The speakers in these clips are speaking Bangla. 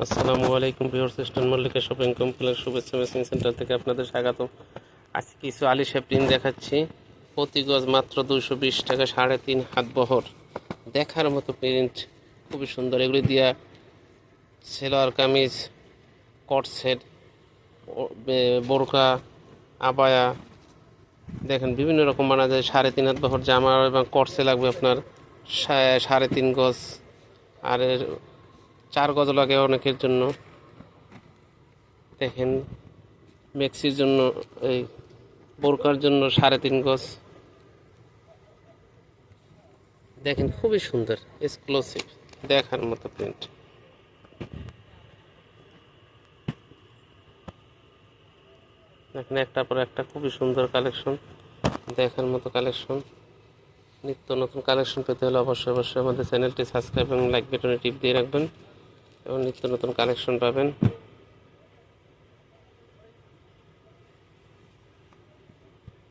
আসসালামু আলাইকুম viewers, eastern Mallika shopping complex শুভেচ্ছা মেশিং সেন্টার থেকে আপনাদের স্বাগতম। আজকে কিছু আলিশা প্রিন্ট দেখাচ্ছি। প্রতি গজ মাত্র 220 টাকা, 3.5 হাত বহর, দেখার মতো প্রিন্ট, খুবই সুন্দর। এগুলি দিয়া সেলোয়ার কামিজ, কট সেট, বোরকা, আবায়া, দেখেন বিভিন্ন রকম বানা যায়। 3.5 হাত বহর জামা এবং কটসে লাগবে আপনার 3.5 গজ, আর 4 গজ লাগে অনেকের জন্য। দেখেন মেক্সির জন্য, এই বোরকার জন্য 3.5 গজ। দেখেন খুবই সুন্দর, এক্সক্লুসিভ, দেখার মতো প্রিন্ট। দেখেন একটার পর একটা খুবই সুন্দর কালেকশন, দেখার মতো কালেকশন। নিত্য নতুন কালেকশন পেতে হলে অবশ্যই আমাদের চ্যানেলটি সাবস্ক্রাইব এবং লাইক বাটনে টিপ দিয়ে রাখবেন এবং নিত্য নতুন কালেকশন পাবেন।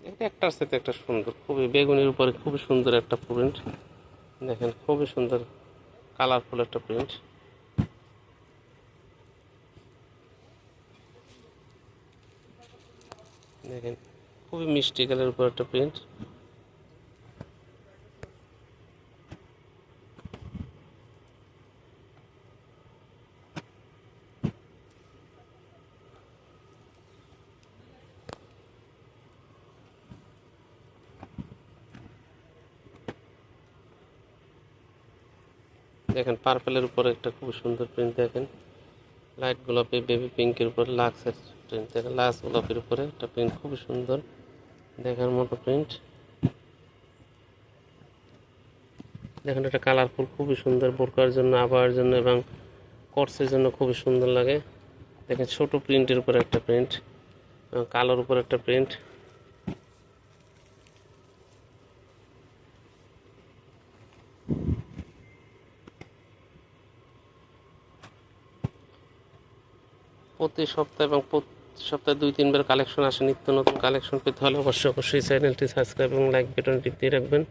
এটা একটার সাথে একটা সুন্দর, খুবই বেগুনির উপরে খুবই সুন্দর একটা প্রিন্ট। দেখেন খুবই সুন্দর কালারফুল একটা প্রিন্ট। দেখেন খুবই মিষ্টি কালারের উপর একটা প্রিন্ট। দেখেন পার্পেলের উপরে একটা খুব সুন্দর প্রিন্ট। দেখেন লাইট গোলাপি, বেবি পিঙ্কের উপর লাক্সের প্রিন্ট। দেখেন লাক্স গোলাপের উপরে একটা প্রিন্ট, খুবই সুন্দর, দেখার মতো প্রিন্ট। দেখেন এটা কালারফুল, খুবই সুন্দর, বোরকার জন্য, আবায়ের জন্য এবং কটসের জন্য খুবই সুন্দর লাগে। দেখেন ছোট প্রিন্টের উপরে একটা প্রিন্ট এবং কালোর উপর একটা প্রিন্ট। প্রতি সপ্তাহে এবং প্রতি সপ্তাহে 2-3 বার কালেকশন আসে। নিত্য নতুন কালেকশন পেতে হলে অবশ্যই চ্যানেলটি সাবস্ক্রাইব এবং লাইক বাটন টিপ দিয়ে রাখবেন।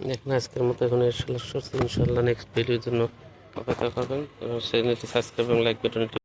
দেখুন আজকের মতো এখানে ইনশাল্লাহ নেক্সট ভিডিওর জন্য অপেক্ষা করবেন এবং চ্যানেলটি সাবস্ক্রাইব এবং লাইক বাটনটি